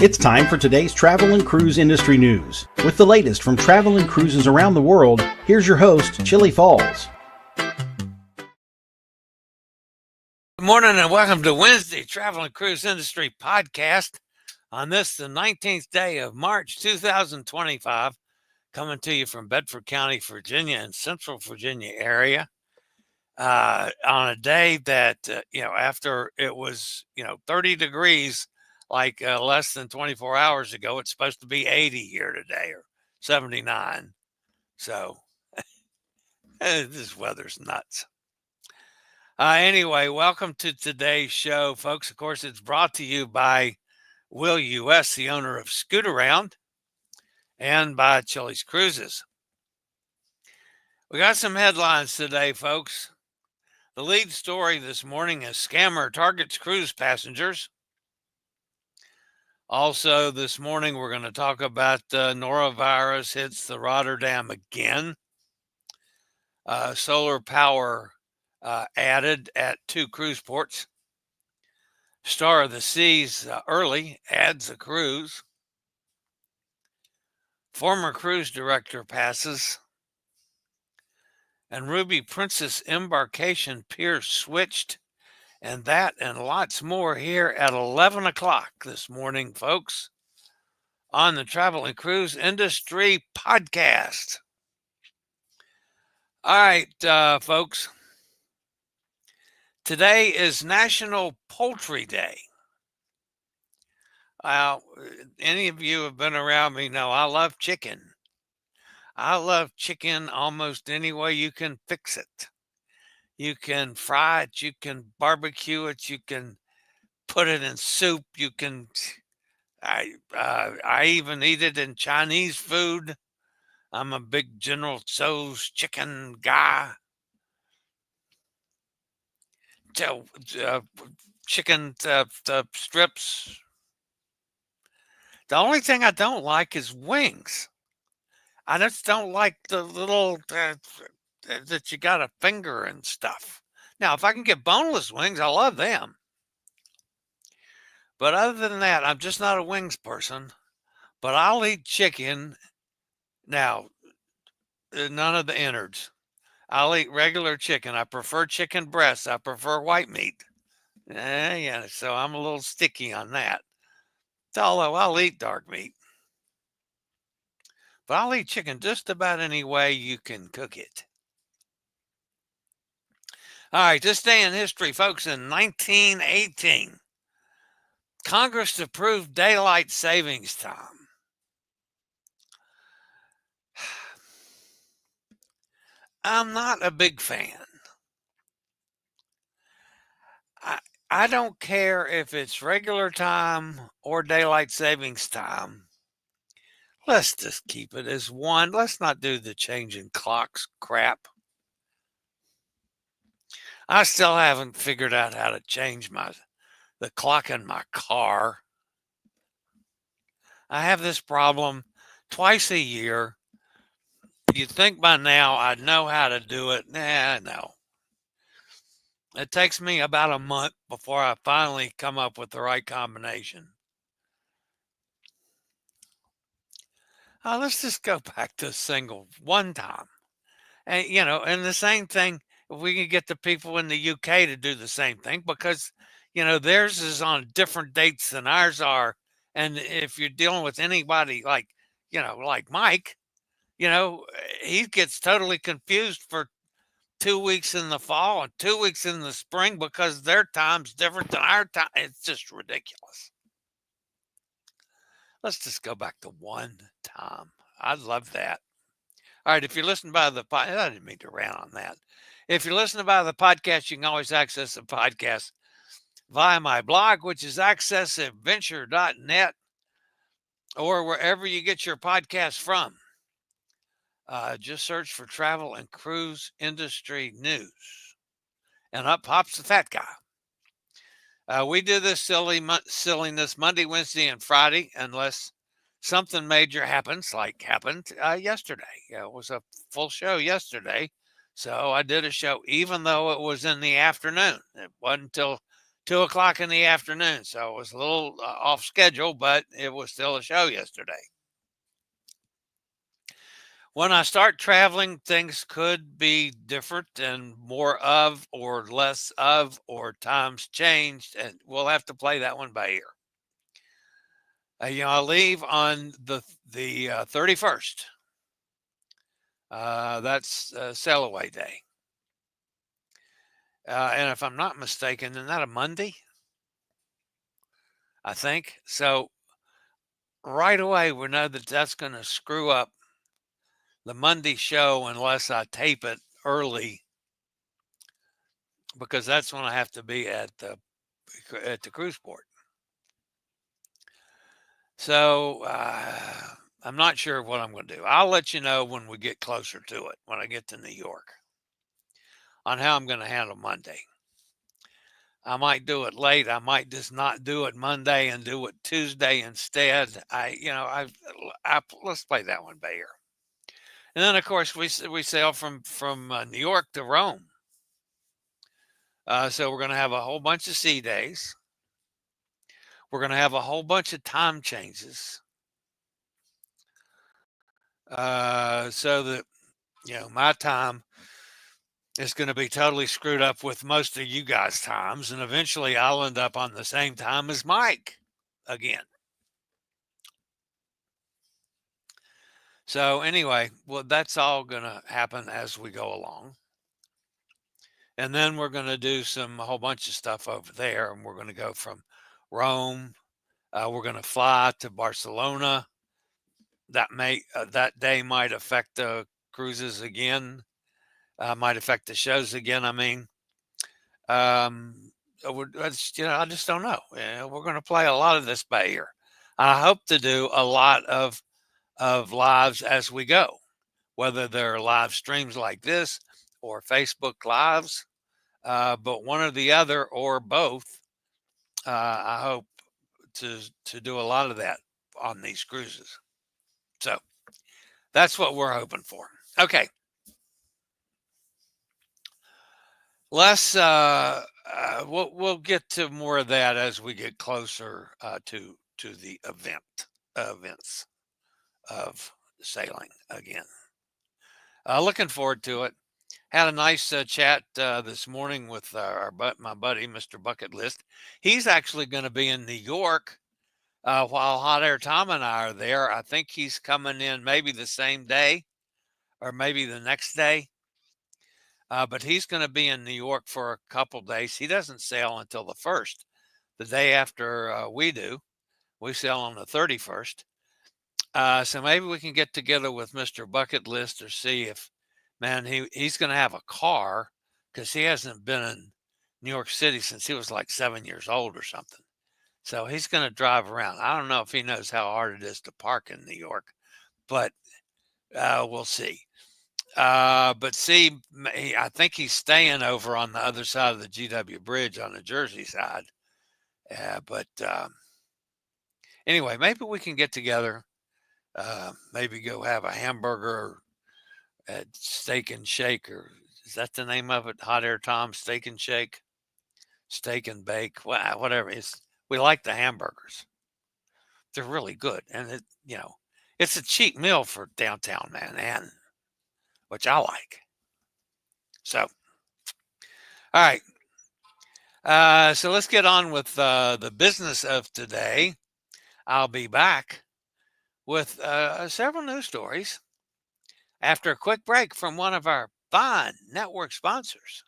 It's time for today's travel and cruise industry news. With the latest from travel and cruises around the world, here's your host, Chillie Falls. Good morning and welcome to Wednesday Travel and Cruise Industry Podcast on this, the 19th day of March 2025, coming to you from Bedford County, Virginia and Central Virginia area on a day that, after it was, 30 degrees like less than 24 hours ago, it's supposed to be 80 here today or 79. So this weather's nuts. Anyway, welcome to today's show, folks. Of course, it's brought to you by Will U.S., the owner of Scoot Around, and by chilliescruises. We got some headlines today, folks. The lead story this morning is Scammer Targets Cruise Passengers. Also, this morning, we're going to talk about Norovirus hits the Rotterdam again. Solar power added at 2 cruise ports. Star of the Seas early adds a cruise. Former cruise director passes. And Ruby Princess Embarkation Pier switched. And that and lots more here at 11 o'clock this morning, folks, on the Travel and Cruise Industry Podcast. All right, folks. Today is National Poultry Day. Any of you have been around me know I love chicken. I love chicken almost any way you can fix it. You can fry it, you can barbecue it, you can put it in soup, you can, I even eat it in Chinese food. I'm a big General Tso's chicken guy. Chicken strips. The only thing I don't like is wings. I just don't like the little that you got a finger and stuff. Now, if I can get boneless wings, I love them. But other than that, I'm just not a wings person. But I'll eat chicken. Now, none of the innards. I'll eat regular chicken. I prefer chicken breasts. I prefer white meat. Yeah, so I'm a little sticky on that. Although I'll eat dark meat. But I'll eat chicken just about any way you can cook it. All right, this day in history, folks, in 1918, Congress approved daylight savings time. I'm not a big fan. I don't care if it's regular time or daylight savings time. Let's just keep it as one. Let's not do the changing clocks crap. I still haven't figured out how to change the clock in my car. I have this problem twice a year. You'd think by now I'd know how to do it. No. It takes me about a month before I finally come up with the right combination. Let's just go back to single one time. And, and the same thing, if we can get the people in the UK to do the same thing, because, theirs is on different dates than ours are. And if you're dealing with anybody like Mike, he gets totally confused for 2 weeks in the fall and 2 weeks in the spring because their time's different than our time. It's just ridiculous. Let's just go back to one time. I'd love that. All right, if you're listening by the podcast, I didn't mean to rant on that. If you're listening by the podcast, you can always access the podcast via my blog, which is accessadventure.net, or wherever you get your podcast from. Just search for Travel and Cruise Industry News, and up pops the fat guy. We do this silliness Monday, Wednesday, and Friday, unless something major happens, like happened yesterday. It was a full show yesterday, so I did a show even though it was in the afternoon. It wasn't until 2 o'clock in the afternoon. So it was a little off schedule, but it was still a show yesterday. When I start traveling, things could be different and more of or less of or times changed, and we'll have to play that one by ear. I leave on the 31st. That's sail away day. And if I'm not mistaken, isn't that a Monday? I think. So right away, we know that that's going to screw up the Monday show unless I tape it early, because that's when I have to be at the cruise port. So I'm not sure what I'm going to do. I'll let you know when we get closer to it, when I get to New York, on how I'm going to handle Monday. I might do it late. I might just not do it Monday and do it Tuesday instead. Let's play that one by ear. And then, of course, we sail from New York to Rome. So we're going to have a whole bunch of sea days. We're going to have a whole bunch of time changes. So that, my time is going to be totally screwed up with most of you guys' times. And eventually I'll end up on the same time as Mike again. So anyway, well, that's all going to happen as we go along. And then we're going to do a whole bunch of stuff over there. And we're going to go from Rome. We're going to fly to Barcelona. That day might affect the cruises again. Might affect the shows again. I mean, I just don't know. We're going to play a lot of this by ear. I hope to do a lot of lives as we go, whether they're live streams like this or Facebook lives, but one or the other or both. I hope to do a lot of that on these cruises. So that's what we're hoping for. Okay. We'll get to more of that as we get closer to the events of sailing again. Looking forward to it. Had a nice chat this morning with my buddy, Mr. Bucket List. He's actually going to be in New York while Hot Air Tom and I are there. I think he's coming in maybe the same day or maybe the next day. But he's going to be in New York for a couple days. He doesn't sail until the 1st, the day after we do. We sail on the 31st. So maybe we can get together with Mr. Bucket List or see if, man, he's going to have a car, because he hasn't been in New York City since he was like 7 years old or something. So he's going to drive around. I don't know if he knows how hard it is to park in New York, but we'll see. But see, I think he's staying over on the other side of the GW Bridge on the Jersey side. But anyway, maybe we can get together, maybe go have a hamburger at Steak and Shake, or is that the name of it? Hot Air Tom Steak and Shake, Steak and Bake, whatever. We like the hamburgers. They're really good. And it's a cheap meal for downtown Manhattan, which I like. So, all right. So let's get on with the business of today. I'll be back with several news stories after a quick break from one of our fine network sponsors.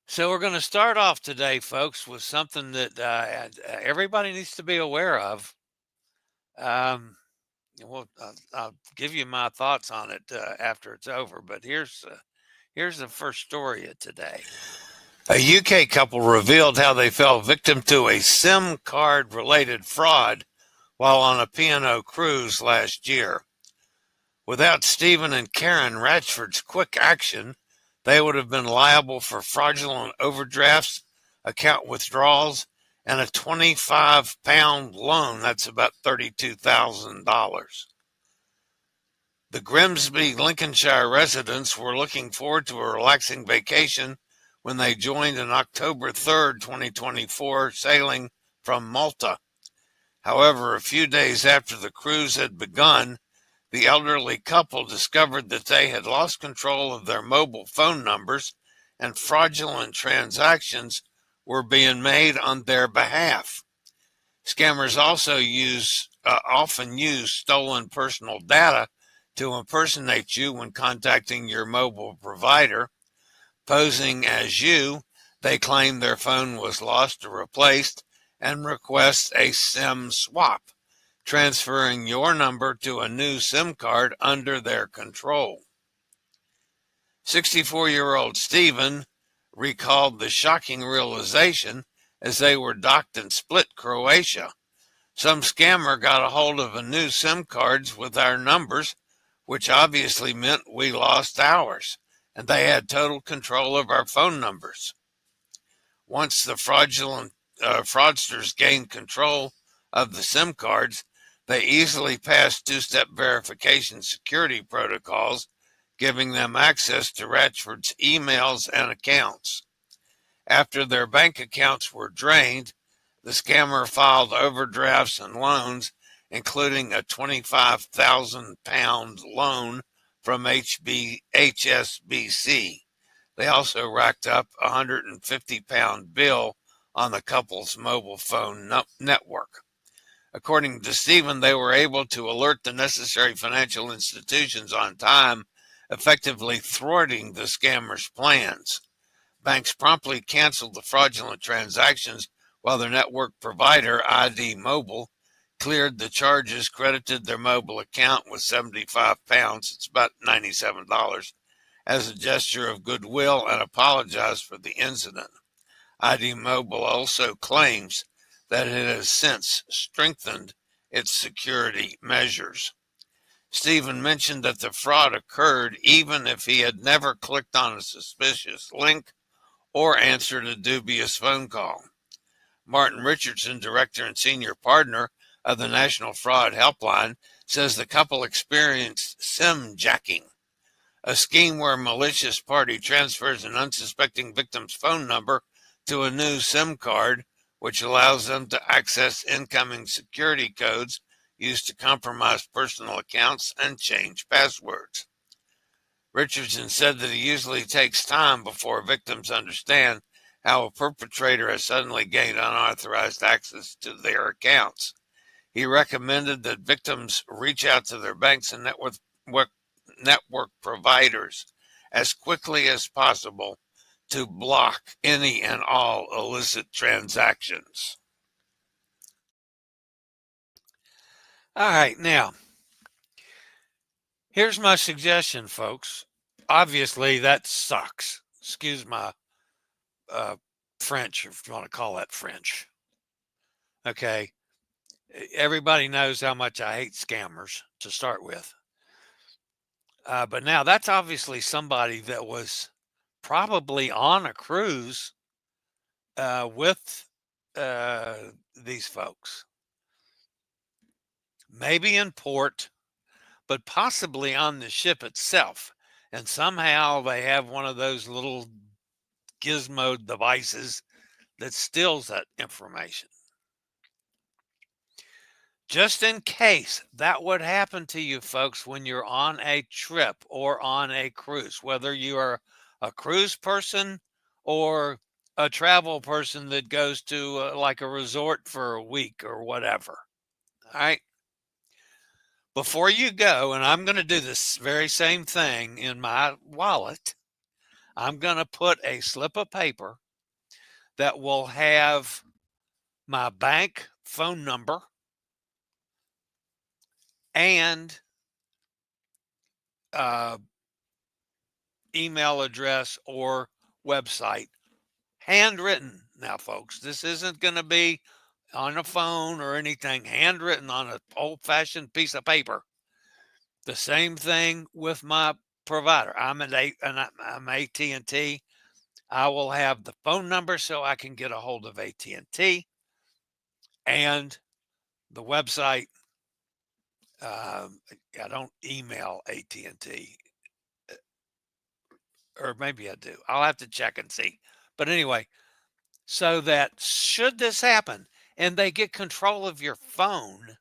So we're going to start off today, folks, with something that everybody needs to be aware of. I'll give you my thoughts on it after it's over, but here's the first story of today. A UK couple revealed how they fell victim to a SIM card-related fraud while on a P&O cruise last year. Without Stephen and Karen Ratchford's quick action, they would have been liable for fraudulent overdrafts, account withdrawals, and a £25 loan. That's about $32,000. The Grimsby, Lincolnshire residents were looking forward to a relaxing vacation when they joined an October 3rd, 2024 sailing from Malta. However, a few days after the cruise had begun, the elderly couple discovered that they had lost control of their mobile phone numbers and fraudulent transactions were being made on their behalf. Scammers also often use stolen personal data to impersonate you when contacting your mobile provider. Posing as you, they claim their phone was lost or replaced and request a SIM swap, transferring your number to a new SIM card under their control. 64-year-old Stephen recalled the shocking realization as they were docked in Split, Croatia. Some scammer got a hold of a new SIM cards with our numbers, which obviously meant we lost ours, and they had total control of our phone numbers. Once the fraudsters gained control of the SIM cards, they easily passed two-step verification security protocols, giving them access to Ratchford's emails and accounts. After their bank accounts were drained, the scammer filed overdrafts and loans, including a £25,000 loan from HSBC. They also racked up a £150 bill on the couple's mobile phone network. According to Stephen, they were able to alert the necessary financial institutions on time, effectively thwarting the scammers' plans. Banks promptly canceled the fraudulent transactions while their network provider, ID Mobile, cleared the charges, credited their mobile account with £75, it's about $97, as a gesture of goodwill and apologized for the incident. ID Mobile also claims that it has since strengthened its security measures. Stephen mentioned that the fraud occurred even if he had never clicked on a suspicious link or answered a dubious phone call. Martin Richardson, director and senior partner of the National Fraud Helpline, says the couple experienced SIM jacking, a scheme where a malicious party transfers an unsuspecting victim's phone number to a new SIM card, which allows them to access incoming security codes used to compromise personal accounts and change passwords. Richardson said that it usually takes time before victims understand how a perpetrator has suddenly gained unauthorized access to their accounts. He recommended that victims reach out to their banks and network providers as quickly as possible to block any and all illicit transactions. All right, now, here's my suggestion, folks. Obviously, that sucks. Excuse my French, if you want to call that French. Okay. Everybody knows how much I hate scammers to start with. But now that's obviously somebody that was probably on a cruise with these folks. Maybe in port, but possibly on the ship itself. And somehow they have one of those little gizmo devices that steals that information. Just in case that would happen to you folks when you're on a trip or on a cruise, whether you are a cruise person or a travel person that goes to like a resort for a week or whatever. All right. Before you go, and I'm going to do this very same thing in my wallet, I'm going to put a slip of paper that will have my bank phone number and email address or website, handwritten. Now, folks, this isn't going to be on a phone or anything, handwritten on an old-fashioned piece of paper. The same thing with my provider. I'm AT&T. I will have the phone number so I can get a hold of AT&T and the website I don't email AT&T, or maybe I do. I'll have to check and see. But anyway, so that should this happen and they get control of your phone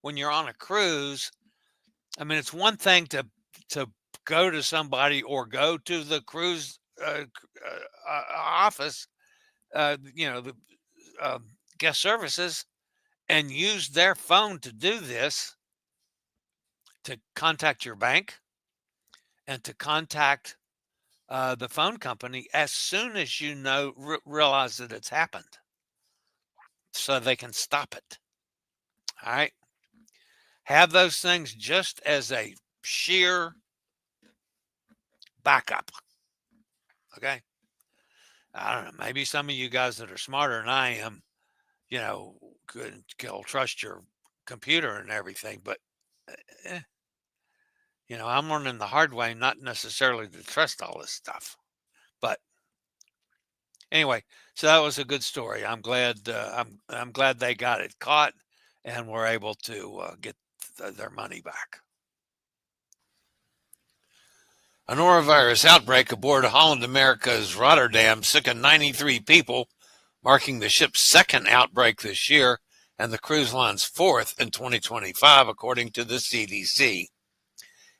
when you're on a cruise, I mean, it's one thing to go to somebody or go to the cruise office, the guest services, and use their phone to do this, to contact your bank and to contact the phone company as soon as you realize that it's happened, so they can stop it. All right. Have those things just as a sheer backup. Okay. I don't know. Maybe some of you guys that are smarter than I am, will trust your computer and everything. But, eh, I'm learning the hard way, not necessarily to trust all this stuff. But anyway, so that was a good story. I'm glad. I'm glad they got it caught and were able to get their money back. A norovirus outbreak aboard Holland America's Rotterdam sickened 93 people, marking the ship's second outbreak this year and the cruise line's fourth in 2025, according to the CDC.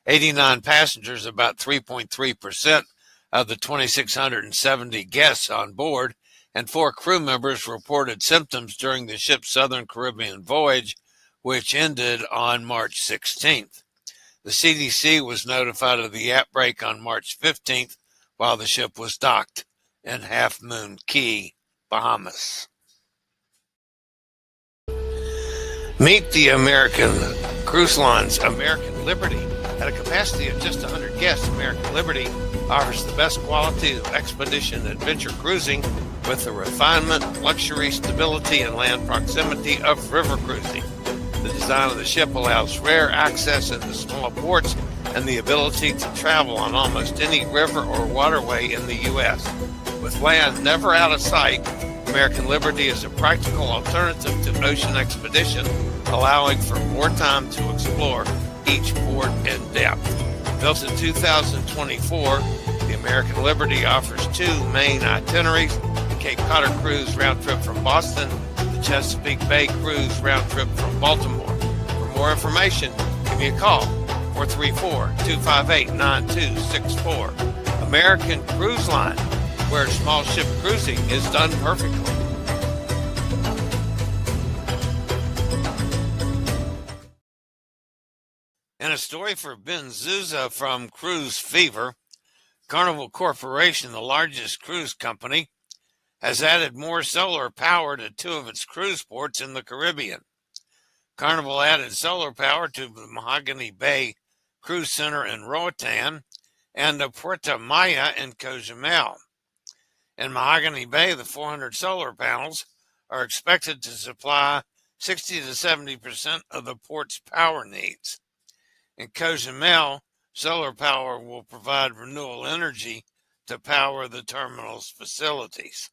89 passengers, about 3.3% of the 2,670 guests on board, and 4 crew members reported symptoms during the ship's Southern Caribbean voyage, which ended on March 16th. The CDC was notified of the outbreak on March 15th while the ship was docked in Half Moon Cay, Bahamas. Meet the American Cruise Line's American Liberty. At a capacity of just 100 guests, American Liberty offers the best quality of expedition adventure cruising with the refinement, luxury, stability, and land proximity of river cruising. The design of the ship allows rare access into small ports and the ability to travel on almost any river or waterway in the U.S. With land never out of sight, American Liberty is a practical alternative to ocean expedition, allowing for more time to explore each port in depth. Built in 2024, the American Liberty offers 2 main itineraries: the Cape Cod cruise round trip from Boston, the Chesapeake Bay cruise round trip from Baltimore. For more information, give me a call, 434-258-9264. American Cruise Line, where small ship cruising is done perfectly. And a story for Ben Zouza from Cruise Fever. Carnival Corporation, the largest cruise company, has added more solar power to 2 of its cruise ports in the Caribbean. Carnival added solar power to the Mahogany Bay Cruise Center in Rotterdam and the Puerto Maya in Cozumel. In Mahogany Bay, the 400 solar panels are expected to supply 60 to 70% of the port's power needs. In Cozumel, solar power will provide renewable energy to power the terminal's facilities.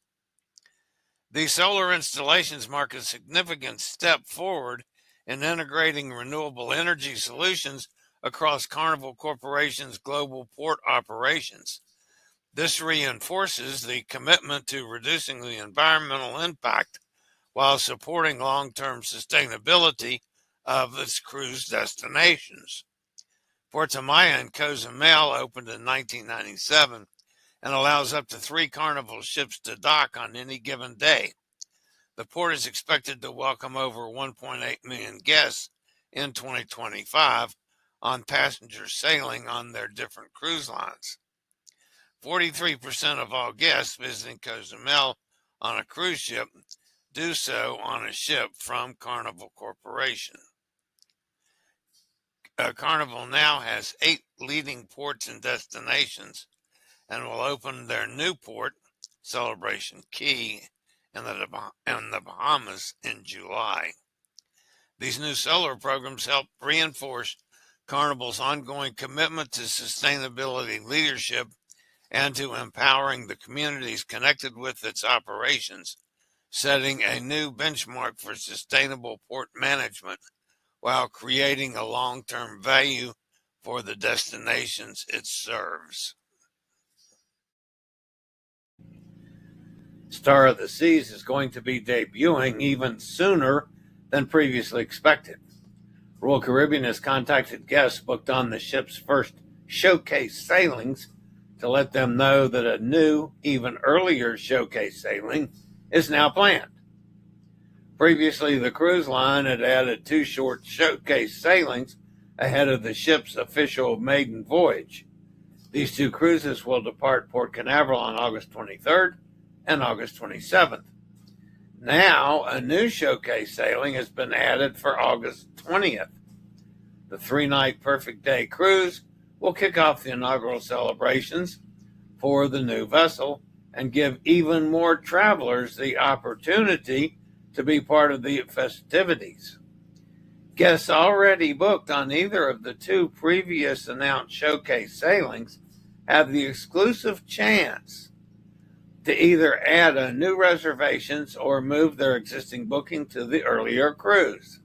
These solar installations mark a significant step forward in integrating renewable energy solutions across Carnival Corporation's global port operations. This reinforces the commitment to reducing the environmental impact while supporting long-term sustainability of its cruise destinations. Puerto Maya in Cozumel opened in 1997 and allows up to 3 Carnival ships to dock on any given day. The port is expected to welcome over 1.8 million guests in 2025 on passengers sailing on their different cruise lines. 43% of all guests visiting Cozumel on a cruise ship do so on a ship from Carnival Corporation. Carnival now has 8 leading ports and destinations and will open their new port, Celebration Key, in the Bahamas in July. These new solar programs help reinforce Carnival's ongoing commitment to sustainability leadership and to empowering the communities connected with its operations, setting a new benchmark for sustainable port management while creating a long-term value for the destinations it serves. Star of the Seas is going to be debuting even sooner than previously expected. Royal Caribbean has contacted guests booked on the ship's first showcase sailings to let them know that a new, even earlier showcase sailing is now planned. Previously, the cruise line had added 2 short showcase sailings ahead of the ship's official maiden voyage. These 2 cruises will depart Port Canaveral on August 23rd and August 27th. Now, a new showcase sailing has been added for August 20th. The 3-night Perfect Day cruise will kick off the inaugural celebrations for the new vessel and give even more travelers the opportunity to be part of the festivities. Guests already booked on either of the 2 previous announced showcase sailings have the exclusive chance to either add a new reservations or move their existing booking to the earlier cruise.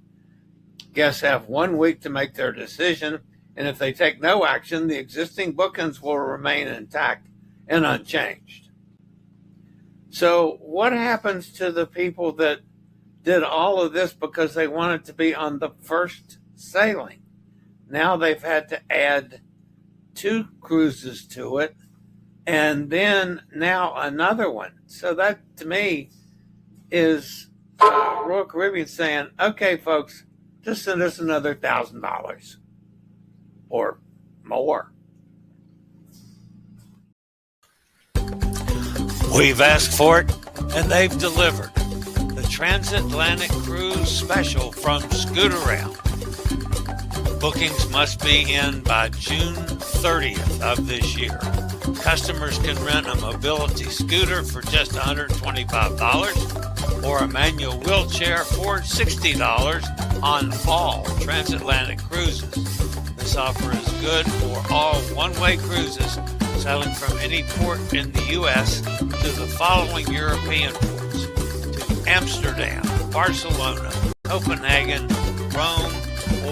Guests have 1 week to make their decision, and if they take no action, the existing bookings will remain intact and unchanged. So what happens to the people that did all of this because they wanted to be on the first sailing? Now they've had to add 2 cruises to it, and then now another one. So that, to me, is Royal Caribbean saying, okay, folks, just send us another $1,000 or more. We've asked for it, and they've delivered. The Transatlantic Cruise Special from Scootaround. Bookings must be in by June 30th of this year. Customers can rent a mobility scooter for just $125 or a manual wheelchair for $60 on all transatlantic cruises. This offer is good for all one-way cruises sailing from any port in the U.S. to the following European ports: to Amsterdam, Barcelona, Copenhagen, Rome,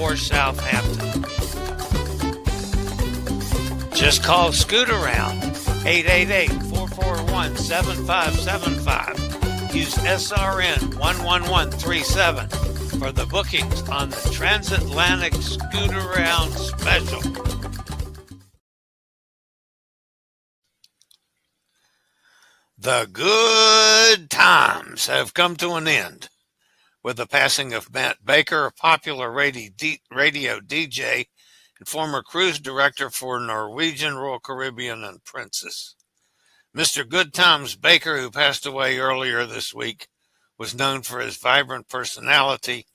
or Southampton. Just call Scootaround 888-441-7575. Use SRN 11137 for the bookings on the Transatlantic Scootaround Special. The good times have come to an end with the passing of Matt Baker, a popular radio DJ and former cruise director for Norwegian, Royal Caribbean, and Princess. Mr. Good Times Baker, who passed away earlier this week, was known for his vibrant personality,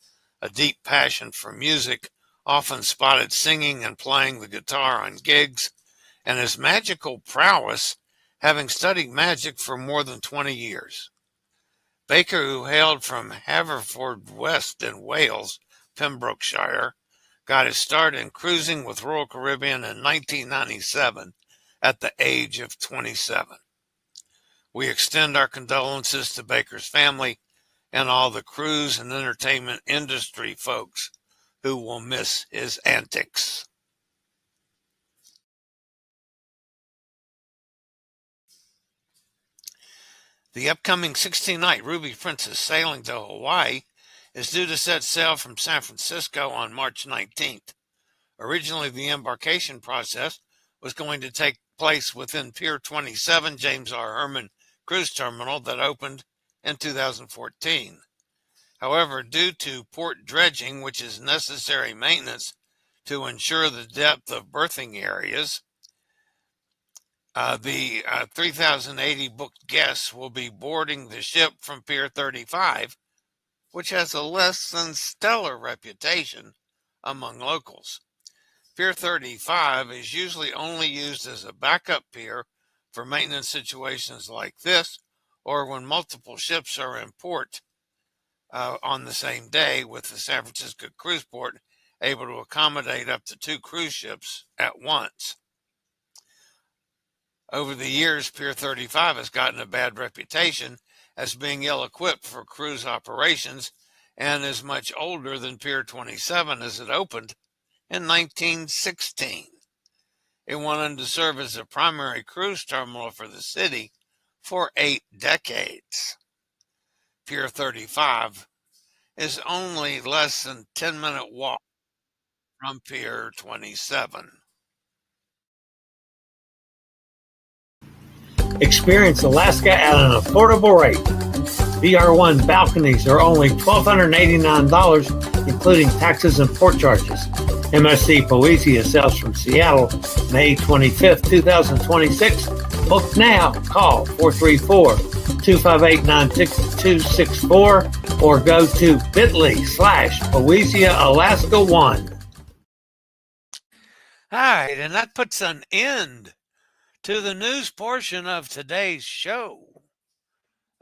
a deep passion for music, often spotted singing and playing the guitar on gigs, and his magical prowess, having studied magic for more than 20 years. Baker, who hailed from Haverfordwest in Wales, Pembrokeshire, got his start in cruising with Royal Caribbean in 1997 at the age of 27. We extend our condolences to Baker's family and all the cruise and entertainment industry folks who will miss his antics. The upcoming 16-night Ruby Princess sailing to Hawaii is due to set sail from San Francisco on March 19th. Originally, the embarkation process was going to take place within Pier 27 James R. Herman Cruise Terminal that opened in 2014. However, due to port dredging, which is necessary maintenance to ensure the depth of berthing areas, the 3,080 booked guests will be boarding the ship from Pier 35, which has a less than stellar reputation among locals. Pier 35 is usually only used as a backup pier for maintenance situations like this, or when multiple ships are in port on the same day, with the San Francisco cruise port able to accommodate up to 2 cruise ships at once. Over the years, Pier 35 has gotten a bad reputation as being ill-equipped for cruise operations and is much older than Pier 27 as it opened in 1916. It went on to serve as a primary cruise terminal for the city for 8 decades. Pier 35 is only less than 10-minute walk from Pier 27. Experience Alaska at an affordable rate. VR1 balconies are only $1,289, including taxes and port charges. MSC Poesia sails from Seattle, May 25th, 2026. Book now. Call 434-258-9264 or go to bit.ly/PoesiaAlaska1. All right, and that puts an end to the news portion of today's show.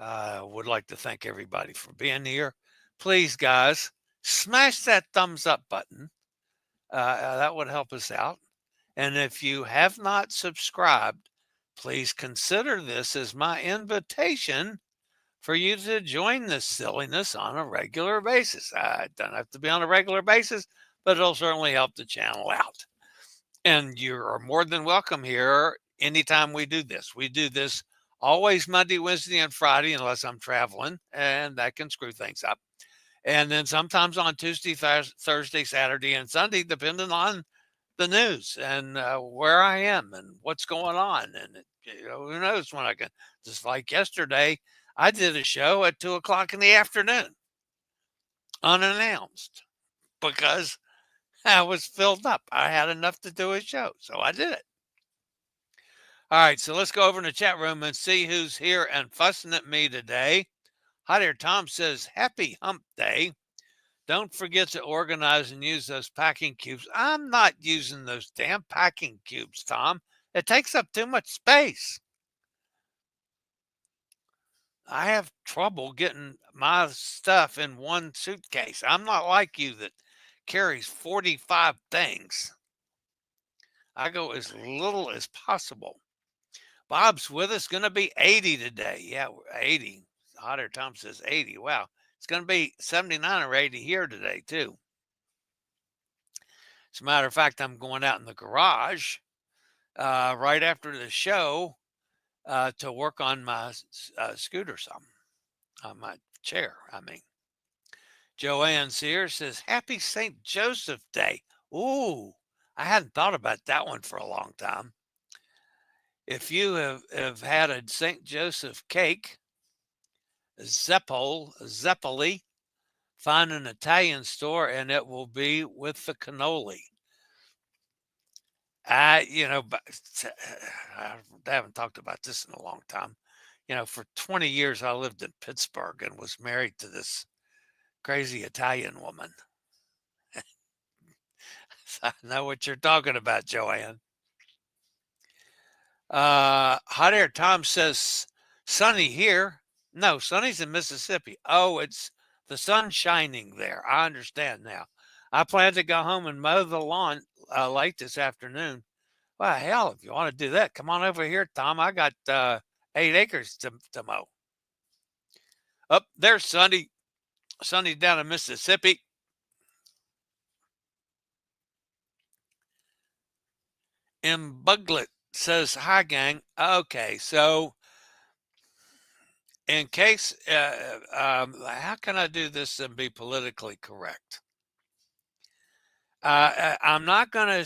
I would like to thank everybody for being here. Please, guys, smash that thumbs up button. That would help us out. And if you have not subscribed, please consider this as my invitation for you to join this silliness on a regular basis. It doesn't have to be on a regular basis, but it'll certainly help the channel out. And you are more than welcome here anytime we do this. We do this always Monday, Wednesday, and Friday, unless I'm traveling, and that can screw things up. And then sometimes on Tuesday, Thursday, Saturday, and Sunday, depending on the news and where I am and what's going on. And, who knows when I can. Just like yesterday, I did a show at 2 o'clock in the afternoon, unannounced, because I was filled up. I had enough to do a show, so I did it. All right, so let's go over in the chat room and see who's here and fussing at me today. Hi there, Tom says, happy hump day. Don't forget to organize and use those packing cubes. I'm not using those damn packing cubes, Tom. It takes up too much space. I have trouble getting my stuff in one suitcase. I'm not like you that carries 45 things. I go as little as possible. Bob's with us, going to be 80 today. Yeah, 80. Hot Air Tom says 80. Wow. It's going to be 79 or 80 here today, too. As a matter of fact, I'm going out in the garage right after the show to work on my scooter on my chair, I mean. Joanne Sears says, happy St. Joseph Day. Ooh, I hadn't thought about that one for a long time. If you have had a St. Joseph cake, Zeppoli, find an Italian store and it will be with the cannoli. I haven't talked about this in a long time. For 20 years, I lived in Pittsburgh and was married to this crazy Italian woman. I know what you're talking about, Joanne. Hot Air Tom says, sunny here. No, sunny's in Mississippi. Oh, it's the sun shining there. I understand now. I plan to go home and mow the lawn late this afternoon. Well, hell, if you want to do that, come on over here, Tom. I got 8 acres to mow. Up there's Sunny. Sunny down in Mississippi. Buglet says, hi, gang. Okay, so in case, how can I do this and be politically correct? I'm not gonna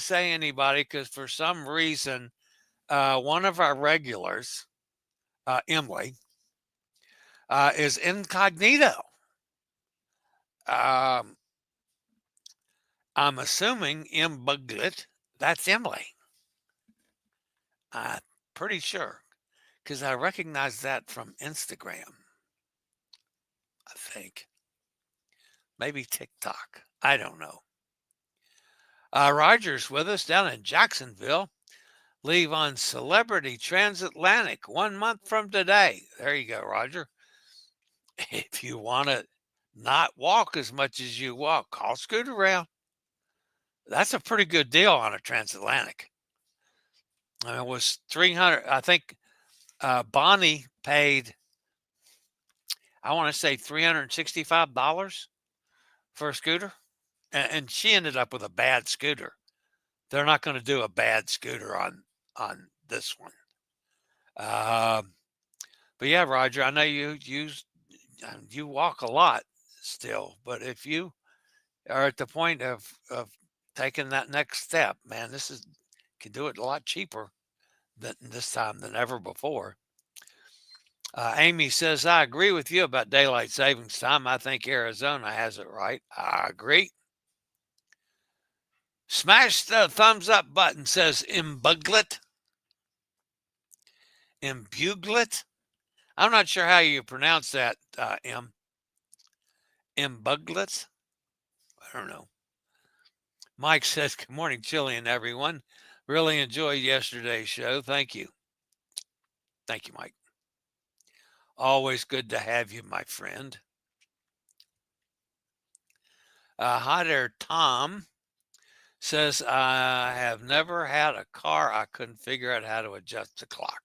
say anybody because for some reason, one of our regulars, Emily, is incognito. I'm assuming Buglet, that's Emily. I'm pretty sure because I recognize that from Instagram. I think maybe TikTok. I don't know. Roger's with us down in Jacksonville. Leave on Celebrity Transatlantic 1 month from today. There you go, Roger. If you want to not walk as much as you walk, call Scoot Around. That's a pretty good deal on a transatlantic. It was $300. I think Bonnie paid, I want to say $365 for a scooter. And she ended up with a bad scooter. They're not going to do a bad scooter on this one. But yeah, Roger, I know you walk a lot still, but if you are at the point of taking that next step, man, can do it a lot cheaper than this time than ever before. Amy says, I agree with you about daylight savings time. I think Arizona has it right. I agree. Smash the thumbs up button, says Imbuglet. Imbuglet? I'm not sure how you pronounce that, Imbuglet? I don't know. Mike says, good morning, Chillie and everyone. Really enjoyed yesterday's show. Thank you. Thank you, Mike. Always good to have you, my friend. Hi there, Tom says, I have never had a car I couldn't figure out how to adjust the clock.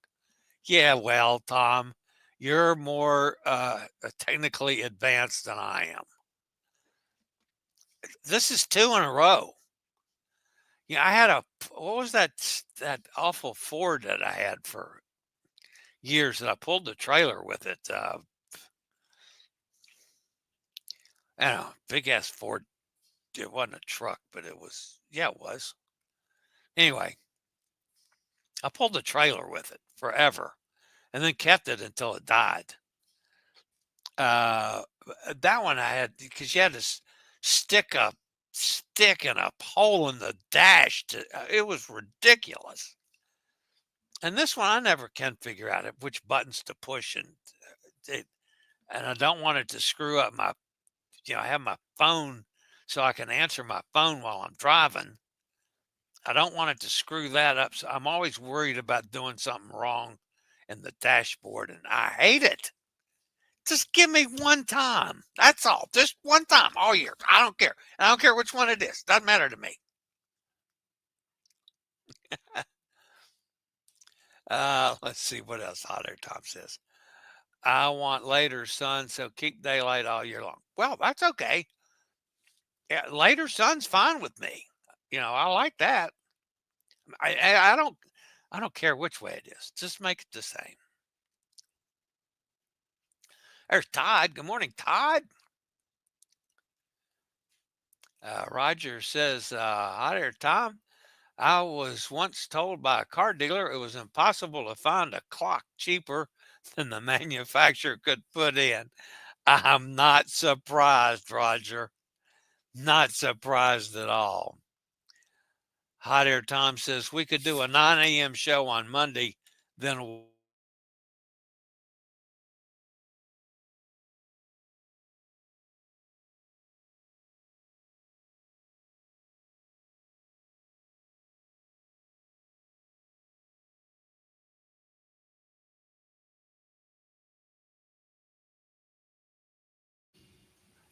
Yeah, well, Tom, you're more technically advanced than I am. This is 2 in a row. Yeah, I had what was that awful Ford that I had for years, and I pulled the trailer with it. I don't know, big ass Ford. It wasn't a truck, but it was. Yeah, it was. Anyway, I pulled the trailer with it forever, and then kept it until it died. That one I had because you had to stick a stick in a hole in the dash. It was ridiculous. And this one I never can figure out which buttons to push, and I don't want it to screw up my. I have my phone so I can answer my phone while I'm driving. I don't want it to screw that up. So I'm always worried about doing something wrong in the dashboard, and I hate it. Just give me one time. That's all. Just one time all year. I don't care. I don't care which one it is. Doesn't matter to me. Let's see what else Hot Air Tom says. I want later sun, so keep daylight all year long. Well, that's okay. Yeah, later sun's fine with me. I like that. I don't care which way it is. Just make it the same. There's Todd. Good morning, Todd. Roger says, hi there, Tom. I was once told by a car dealer it was impossible to find a clock cheaper than the manufacturer could put in. I'm not surprised, Roger. Not surprised at all. Hot Air Tom says we could do a 9 a.m. show on Monday, then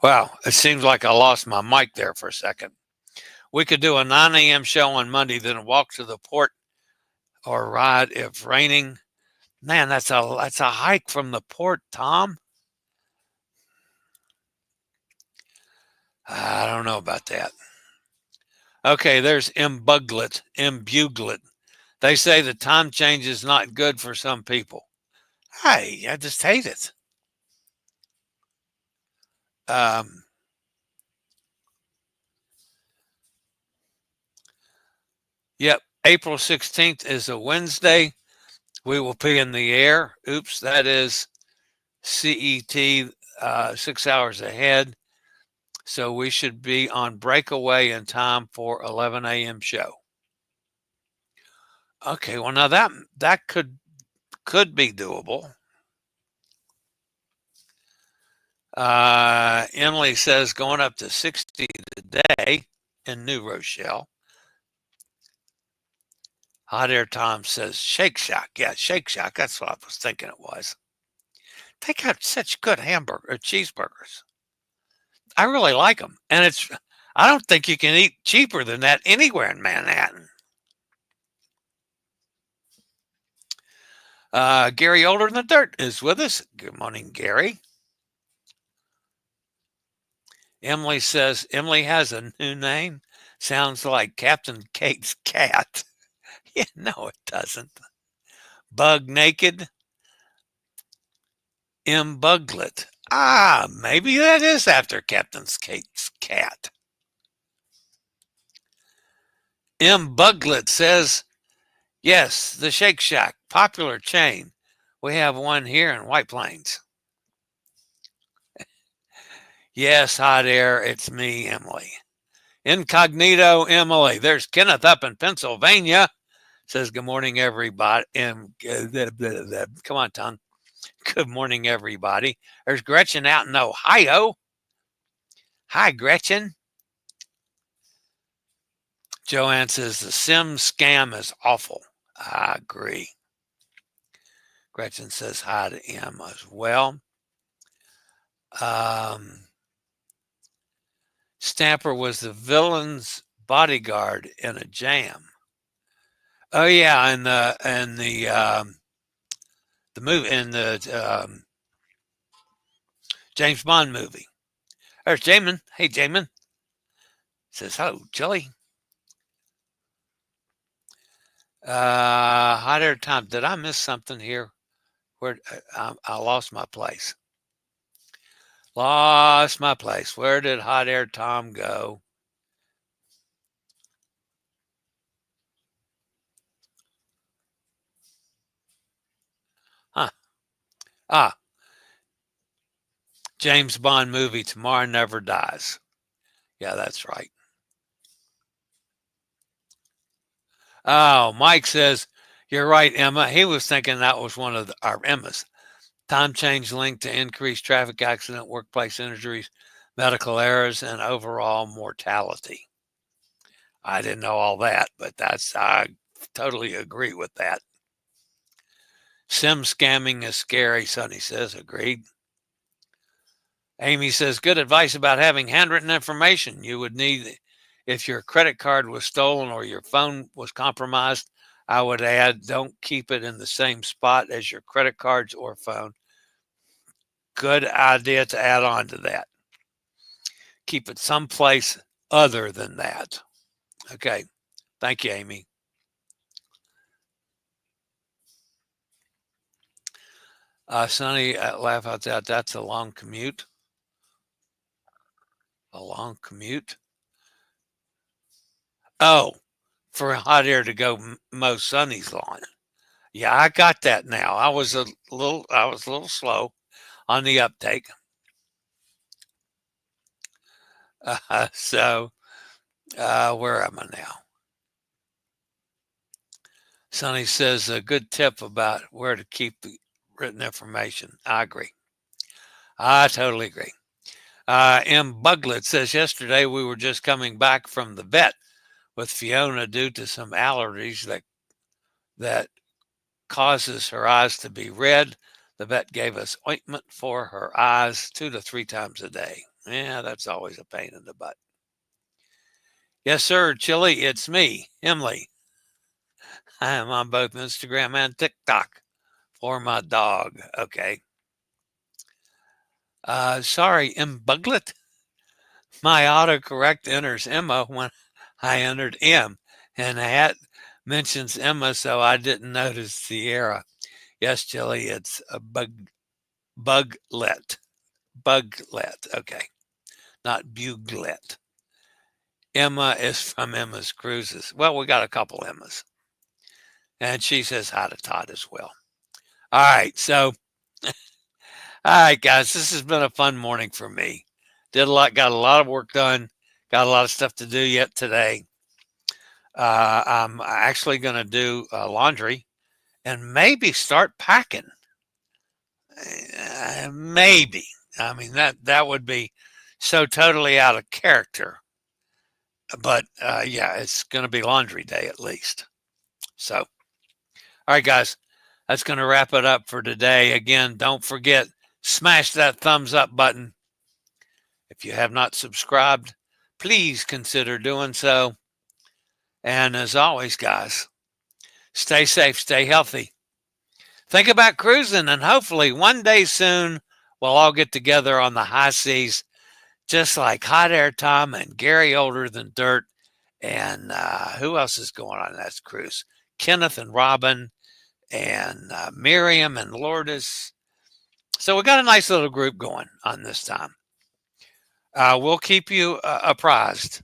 wow, it seems like I lost my mic there for a second. We could do a 9 a.m. show on Monday, then walk to the port or ride if raining. Man, that's a hike from the port, Tom. I don't know about that. Okay, there's Imbuglet. They say the time change is not good for some people. Hey, I just hate it. Yep, April 16th is a Wednesday. We will be in the air. Oops, that is CET 6 hours ahead. So we should be on breakaway in time for 11 a.m. show. Okay, well now that could be doable. Emily says going up to 60 today in New Rochelle. Hot Air Tom says Shake Shack. Yeah, Shake Shack. That's what I was thinking it was. They got such good cheeseburgers. I really like them. And I don't think you can eat cheaper than that anywhere in Manhattan. Gary Older than the Dirt is with us. Good morning, Gary. Emily says, Emily has a new name. Sounds like Captain Kate's cat. Yeah, no, it doesn't. Bug Naked, Buglet. Maybe that is after Captain Kate's cat. Buglet says, yes, the Shake Shack, popular chain. We have one here in White Plains. Yes, hot air, it's me, Emily. Incognito Emily. There's Kenneth up in Pennsylvania. Says, good morning, everybody. Come on, tongue. Good morning, everybody. There's Gretchen out in Ohio. Hi, Gretchen. Joanne says, the sim scam is awful. I agree. Gretchen says hi to Em as well. Stamper was the villain's bodyguard in a jam. Oh yeah, in the movie, in the James Bond movie. There's Jamin. Hey, Jamin. Says, hello, Chillie. Hot air time. Did I miss something here? Where I lost my place. Lost my place. Where did Hot Air Tom go? Huh. James Bond movie, Tomorrow Never Dies. Yeah, that's right. Oh, Mike says, you're right, Emma. He was thinking that was one of our Emmas. Time change linked to increased traffic accident, workplace injuries, medical errors, and overall mortality. I didn't know all that, but I totally agree with that. Sim scamming is scary, Sonny says. Agreed. Amy says, good advice about having handwritten information you would need if your credit card was stolen or your phone was compromised. I would add, don't keep it in the same spot as your credit cards or phone. Good idea to add on to that. Keep it someplace other than that. Okay. Thank you, Amy. Sonny, laugh out loud. That's a long commute. A long commute. Oh, for Hot Air to go mow Sonny's lawn. Yeah, I got that now. I was a little slow on the uptake. Where am I now? Sonny says a good tip about where to keep the written information. I agree. I totally agree. Buglet says yesterday we were just coming back from the vet with Fiona due to some allergies that causes her eyes to be red. The vet gave us ointment for her eyes 2 to 3 times a day. Yeah, that's always a pain in the butt. Yes, sir, Chillie, it's me, Emily. I am on both Instagram and TikTok for my dog. Okay. Sorry, Buglet. My autocorrect enters Emma when I entered M, and hat mentions Emma, so I didn't notice the error. Yes, Chillie, it's a buglet. Buglet. Okay. Not buglet. Emma is from Emma's Cruises. Well, we got a couple Emmas. And she says hi to Todd as well. All right. So, all right, guys, this has been a fun morning for me. Got a lot of work done. Got a lot of stuff to do yet today. I'm actually going to do laundry and maybe start packing. Maybe. I mean, that would be so totally out of character. But yeah, it's going to be laundry day at least. So, all right, guys, that's going to wrap it up for today. Again, don't forget, smash that thumbs up button. If you have not subscribed, please consider doing so. And as always, guys, stay safe, stay healthy. Think about cruising, and hopefully one day soon we'll all get together on the high seas just like Hot Air Tom and Gary Older Than Dirt. And who else is going on that cruise? Kenneth and Robin and Miriam and Lourdes. So we got a nice little group going on this time. We'll keep you apprised.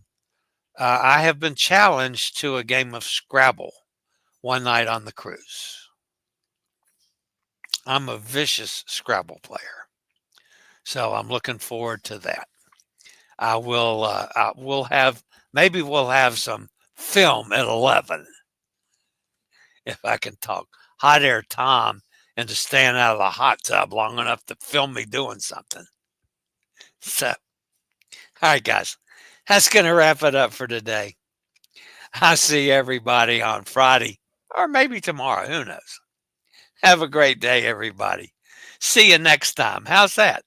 I have been challenged to a game of Scrabble one night on the cruise. I'm a vicious Scrabble player, so I'm looking forward to that. We'll have some film at 11 if I can talk Hot Air Tom into staying out of the hot tub long enough to film me doing something. So, all right, guys, that's going to wrap it up for today. I'll see everybody on Friday or maybe tomorrow. Who knows? Have a great day, everybody. See you next time. How's that?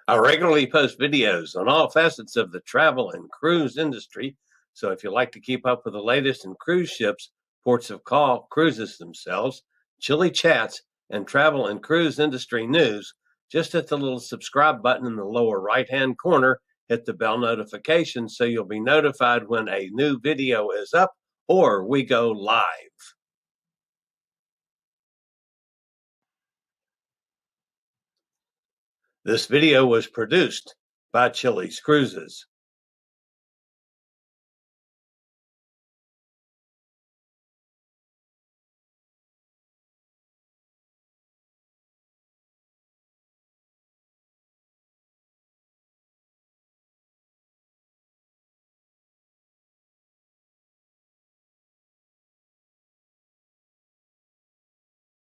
I regularly post videos on all facets of the travel and cruise industry. So if you like to keep up with the latest in cruise ships, ports of call, cruises themselves, Chillie chats, and travel and cruise industry news, just hit the little subscribe button in the lower right-hand corner. Hit the bell notification so you'll be notified when a new video is up or we go live. This video was produced by Chilliescruises.